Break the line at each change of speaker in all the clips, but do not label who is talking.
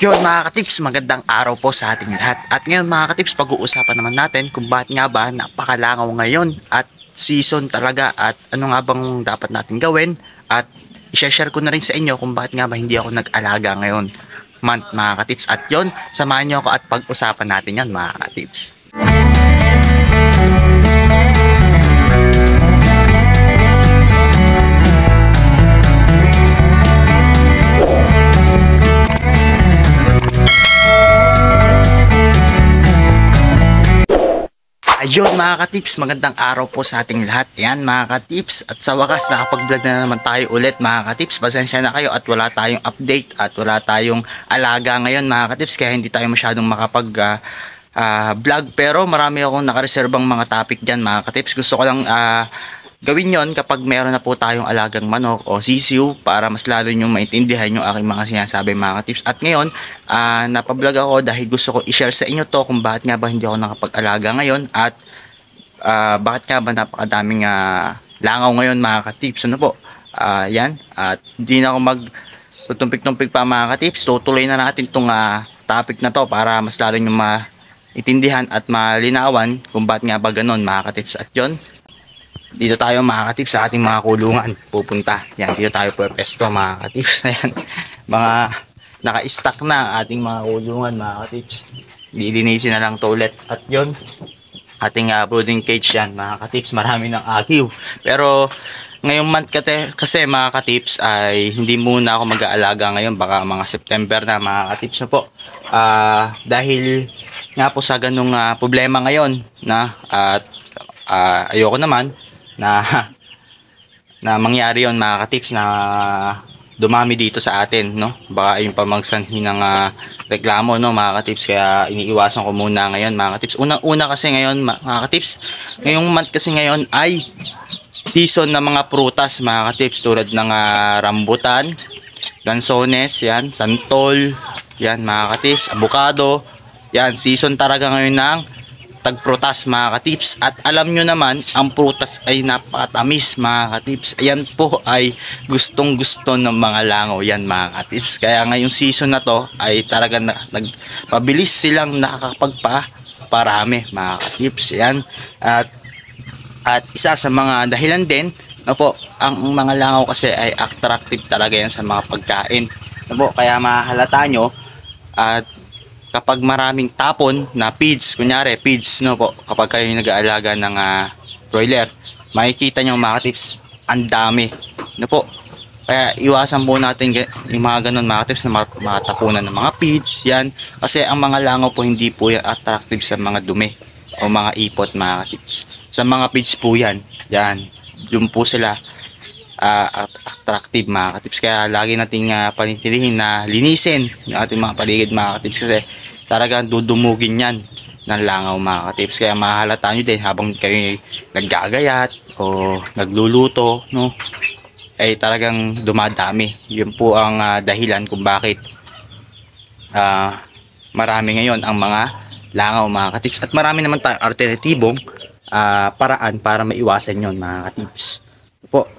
Yun mga katips, magandang araw po sa ating lahat. At ngayon mga katips, pag-uusapan naman natin kung bakit nga ba napakalangaw ngayon at season talaga at ano nga bang dapat natin gawin. At i-share ko na rin sa inyo kung bakit nga ba hindi ako nag-alaga ngayon month mga katips. At yun, samahan nyo ako at pag-usapan natin yan mga katips. Ayun mga katips, magandang araw po sa ating lahat. Yan mga katips, at sa wakas nakapag-vlog na naman tayo ulit mga katips. Pasensya na kayo at wala tayong update at wala tayong alaga ngayon mga katips, kaya hindi tayo masyadong vlog. Pero marami akong nakareserbang mga topic dyan mga katips. Gusto ko lang gawin yon kapag meron na po tayong alagang manok o sisiw para mas lalo nyo maintindihan yung aking mga sinasabi mga tips. At ngayon, napablog ako dahil gusto ko i-share sa inyo to kung bakit nga ba hindi ako nakapag-alaga ngayon at bakit nga ba napakadaming langaw ngayon mga katips. Ano po? Yan. At hindi na ako tutumpik-tumpik pa mga katips. Tutuloy na natin itong topic na to para mas lalo nyo maintindihan at malinawan kung bakit nga ba ganun mga katips. At yun, dito tayo mga katips sa ating mga kulungan pupunta. Yan, dito tayo pwesto mga katips. Ayan, mga naka-stack na ang ating mga kulungan mga katips. Lilinisin na lang to ulit. At yun, ating brooding cage yan mga katips. Marami ng agiw. Pero ngayong month kasi mga katips ay hindi muna ako mag-aalaga ngayon. Baka mga September na mga katips na po. Dahil nga po sa ganung problema ngayon na at ayoko naman na mangyari yon mga katips na dumami dito sa atin, no? Baka yung pamagsanhi ng reklamo, no mga katips, kaya iniiwasan ko muna ngayon mga katips. Unang-una kasi ngayon mga katips, ngayong month kasi ngayon ay season ng mga prutas mga katips, tulad ng rambutan, lansones, yan, santol, yan mga katips, avocado, yan, season talaga ngayon ng tagprutas mga katips. At alam nyo naman, ang prutas ay napakatamis mga katips. Ayan po ay gustong gusto ng mga langaw yan mga katips. Kaya ngayong season na to ay talaga nagpabilis silang nakakapagparami mga katips. Ayan. At isa sa mga dahilan din, no po, ang mga langaw kasi ay attractive talaga yan sa mga pagkain. No po, kaya mahalata nyo at kapag maraming tapon na feeds, kunyari feeds, no po, kapag kayo nag-aalaga ng broiler, makikita nyo mga tips, ang dami, no po. Kaya iwasan po natin yung mga ganun mga tips na matapunan ng mga feeds, yan. Kasi ang mga langaw po hindi po yan attractive sa mga dumi o mga ipot mga tips. Sa mga feeds po yan, yung po sila attractive mga katips. Kaya lagi nating panitilihin na linisin yung ating mga paligid mga katips, kasi talagang dudumugin yan ng langaw mga katips. Kaya mahalata nyo din habang kayo naggagayat o nagluluto, no, ay talagang dumadami. Yun po ang dahilan kung bakit marami ngayon ang mga langaw mga katips. At marami naman tayong alternatibong paraan para maiwasan yon mga katips po.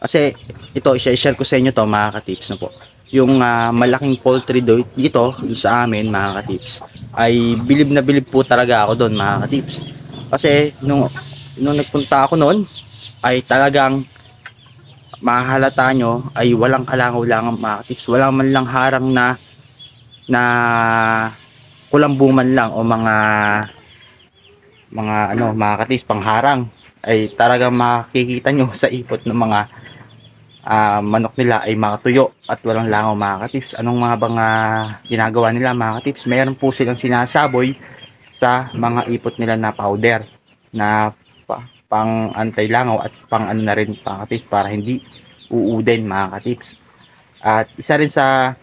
Kasi ito, i-share ko sa inyo to mga katips na po. Yung malaking poultry dito sa amin mga katips, ay bilib na bilib po talaga ako doon mga katips. Kasi nung nagpunta ako noon ay talagang mahalata nyo ay walang kalangaw-langaw mga katips. Walang man lang harang na kulambo man lang o mga mga katips pangharang, ay talagang makikita nyo sa ipot ng mga manok nila ay mga tuyo at walang langaw mga katips. Anong mga bang ginagawa nila mga katips? Mayroon po silang sinasaboy sa mga ipot nila na powder na pang anti-langaw at pang ano na rin mga katips, para hindi uuden mga katips. At isa rin sa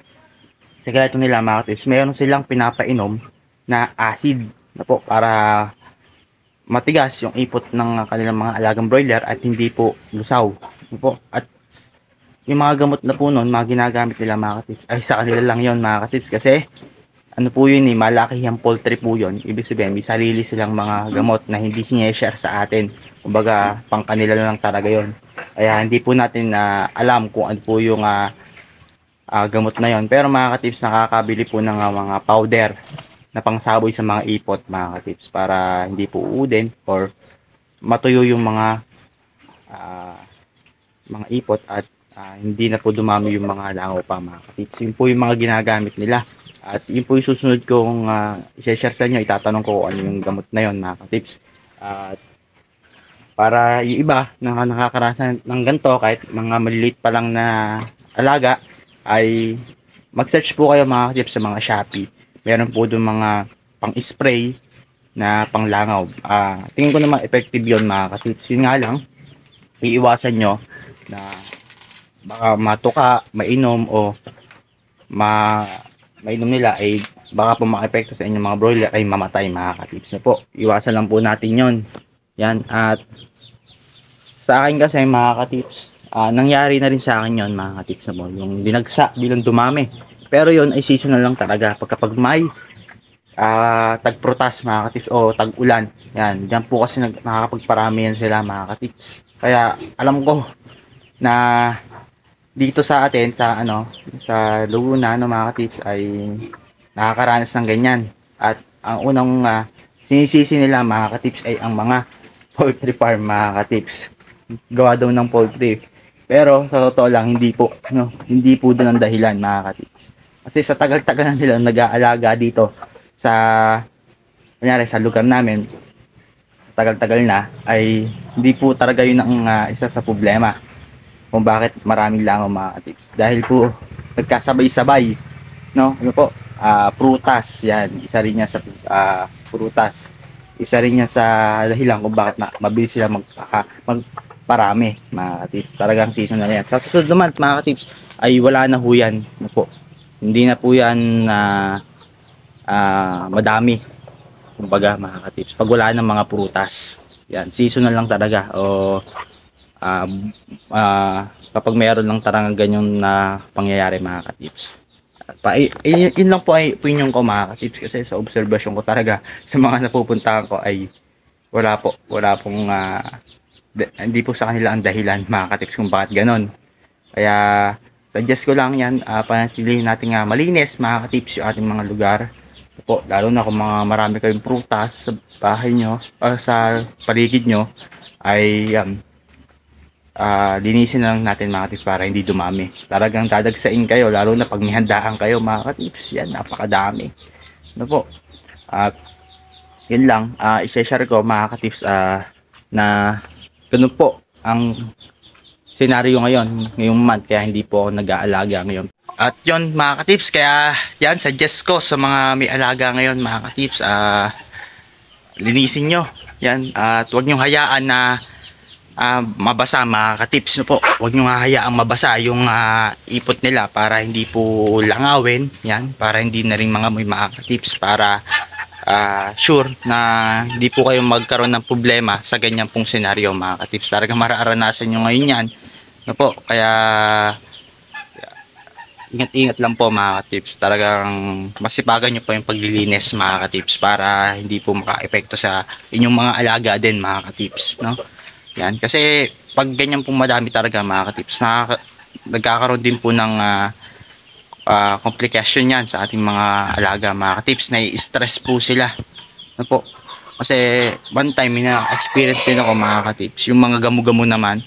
sekreto nila mga katips, mayroon silang pinapainom na acid na po para matigas yung ipot ng kanilang mga alagang broiler at hindi po lusaw po. At yung mga gamot na po nun, mga ginagamit nila mga katips, ay sa kanila lang yon mga katips, kasi ano po yun malaki yung poultry po yun. Ibig sabihin may sarili silang mga gamot na hindi sineshare sa atin, kumbaga pang kanila lang talaga yon. Kaya hindi po natin alam kung ano po yung gamot na yon. Pero mga katips, nakakabili po ng mga powder na pangsaboy sa mga ipot mga katips, para hindi po uudin or matuyo yung ah, mga ipot at hindi na po dumami yung mga langaw pa mga katips. Yun po yung mga ginagamit nila. At yun po yung susunod kong i-share sa inyo. Itatanong ko ano yung gamot na yon mga katips. At para yung iba na nakakarasan ng ganito, kahit mga maliliit pa lang na alaga, ay mag-search po kayo mga katips sa mga Shopee. Meron po doon mga pang-spray na panglangaw. Tingin ko naman effective yon mga katips. Yun nga lang, iiwasan nyo na baka matuka, mainom o mainom nila ay baka po maka-epekto sa inyong mga broiler ay mamatay mga katips na po. Iwasan lang po natin yon. Yan. At sa akin kasi mga katips, nangyari na rin sa akin yon mga katips na po. Yung dinagsa, bilang dumami. Pero yon ay seasonal lang talaga. Pagkapag may tag-prutas mga katips o tag-ulan. Yan. Diyan po kasi nakakapagparami yan sila mga katips. Kaya alam ko na dito sa atin sa Laguna mga katips ay nakakaranas ng ganyan. At ang unang sinisisi nila mga katips ay ang mga poultry farm mga katips. Gawa daw ng poultry. Pero sa totoo lang hindi po doon ang dahilan mga katips. Kasi sa tagal-tagal na nila nag-aalaga dito sa kunyari sa lugar namin, tagal-tagal na, ay hindi po talaga yun ang isa sa problema kung bakit maraming langaw mga katips. Dahil po nagkasabay-sabay, prutas, yan, isa rin niya sa prutas. Isa rin niya sa dahilan kung bakit mabilis sila magparami mga katips. Talagang season na yan. Sa susunod naman mga katips ay wala na ho yan po. Hindi na po yan madami, kumbaga mga katips, pag wala ng mga prutas. Yan, seasonal lang talaga o kapag mayroon lang tarang ganyan na pangyayari mga katips. Yun lang po ay opinion ko mga katips, kasi sa observation ko talaga sa mga napupuntahan ko ay wala pong hindi po sa kanila ang dahilan mga katips kung bakit ganon. Kaya suggest ko lang yan, panatilihin natin malinis mga katips yung ating mga lugar po, lalo na kung marami kayong prutas sa bahay nyo o sa paligid nyo, ay linisin lang natin mga katips para hindi dumami. Talagang dadagsain kayo, lalo na pag may handaan kayo mga katips, yan, napakadami po. At yun lang, i-share ko mga katips na ganun po ang senaryo ngayong month, kaya hindi po ako nag-aalaga ngayon. At yun mga katips, kaya yan, suggest ko sa mga may alaga ngayon mga katips, linisin nyo yan, at huwag nyo hayaan na mabasa mga katips po. Huwag nyo hayaang mabasa yung ipot nila para hindi po langawin yan, para hindi na rin mga katips, para sure na hindi po kayo magkaroon ng problema sa ganyan pong senaryo mga katips. Talaga mararanasan nyo ngayon yan po, kaya ingat-ingat lang po mga katips. Talagang masipagan nyo po yung paglilinis mga katips para hindi po maka-epekto sa inyong mga alaga din mga katips, yan, kasi pag ganyan pong madami talaga mga katips, nagkakaroon din po ng complication yan sa ating mga alaga mga katips. Nai-stress po sila po. Kasi one time na-experience din ako mga katips, yung mga gamo-gamo naman,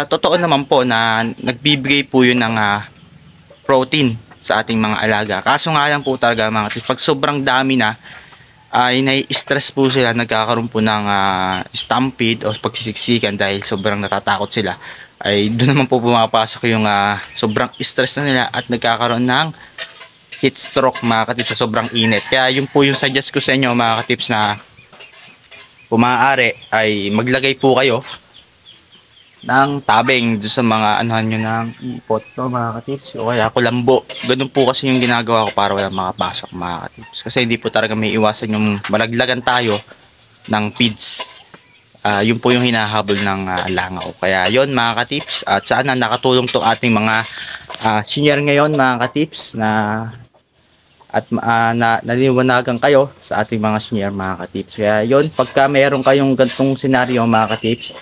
totoo naman po na nagbibigay po yun ng protein sa ating mga alaga. Kaso nga lang po talaga mga katips, pag sobrang dami na, ay nai-stress po sila, nagkakaroon po ng stampede o pagsisiksikan dahil sobrang natatakot sila. Ay doon naman po pumapasok yung sobrang stress na nila at nagkakaroon ng heat stroke mga katips sa sobrang init. Kaya yun po yung suggest ko sa inyo mga katips, na kung maaari ay maglagay po kayo ng tabing doon sa mga anuhan nyo ng ipot mga katips, o kaya kulambo. Ganun po kasi yung ginagawa ko para walang makapasok mga katips, kasi hindi po talaga may iwasan yung malaglagan tayo ng feeds. Yun po yung hinahabol ng langaw. Kaya yon mga katips, at sana nakatulong to ating mga senior ngayon mga katips, at naliwanagan kayo sa ating mga senior mga katips. Kaya yon, pagka mayroon kayong gantong senaryo mga katips,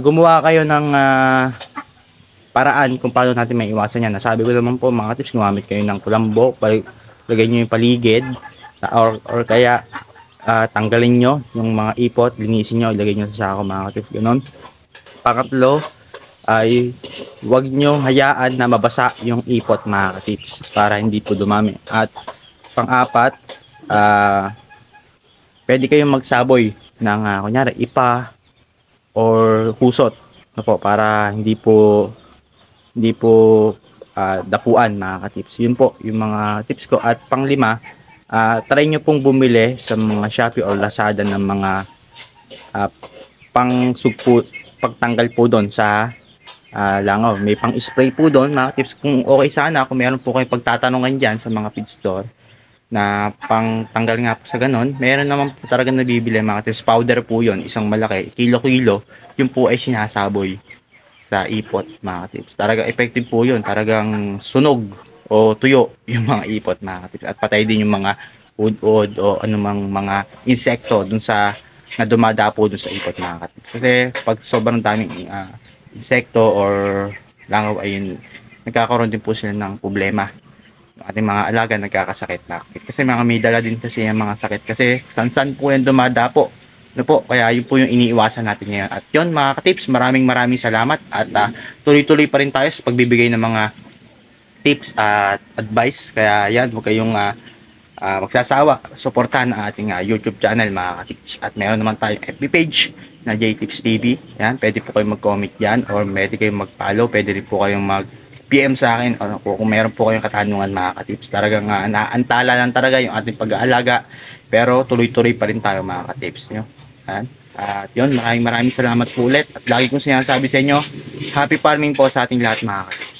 gumawa kayo ng paraan kung paano natin maiwasan yan. Nasabi ko naman po mga tips, gumamit kayo ng kulambo, lagay nyo yung paligid, or kaya tanggalin nyo yung mga ipot, linisin nyo, ilagay nyo sa sako mga tips, ganun. Pangatlo ay huwag nyo hayaan na mabasa yung ipot mga tips para hindi po dumami. At pang-apat, pwede kayong magsaboy ng kunyari ipa or husot, no po, para hindi po dapuan mga tips. Yun po yung mga tips ko. At pang-lima, try nyo pong bumili sa mga Shopee or Lazada ng mga pagtanggal po doon sa langaw. May pang-spray po doon mga tips. Kung okay sana, kung meron po kayong pagtatanungan dyan sa mga feed store na pang tanggal nga po sa ganon, meron naman po talaga nabibili mga tips. Powder po yon, isang malaki, kilo-kilo. Yun po ay sinasaboy sa ipot mga tips. Talaga effective po yun. Talagang sunog o tuyo yung mga ipot mga tips. At patay din yung mga ud-ud o anumang mga insekto dun sa na dumadapo dun sa ipot mga tips. Kasi pag sobrang daming insekto or langaw ayun, nagkakaroon din po sila ng problema. Ating mga alaga nagkakasakit na. Kasi mga may dala din kasi yung mga sakit. Kasi san-san po yan dumadapo. Ano po, kaya yun po yung iniiwasan natin ngayon. At yun mga ka-tips, maraming salamat. At tuloy-tuloy pa rin tayo sa pagbibigay ng mga tips at advice. Kaya yan, huwag kayong magsasawa. Suportahan ang ating YouTube channel mga ka-tips. At meron naman tayong FB page na JTips TV. Yan, pwede po kayong mag-comment yan or pwede kayong mag-follow. Pwede rin po kayong mag-PM sa akin or kung meron po kayong katanungan mga ka-tips. Talagang naantala lang talaga yung ating pag-aalaga. Pero tuloy-tuloy pa rin tayo mga ka-tips nyo. Yan. At yun, maraming salamat po ulit. At lagi kong sinasabi sa inyo, happy farming po sa ating lahat mga ka-tips.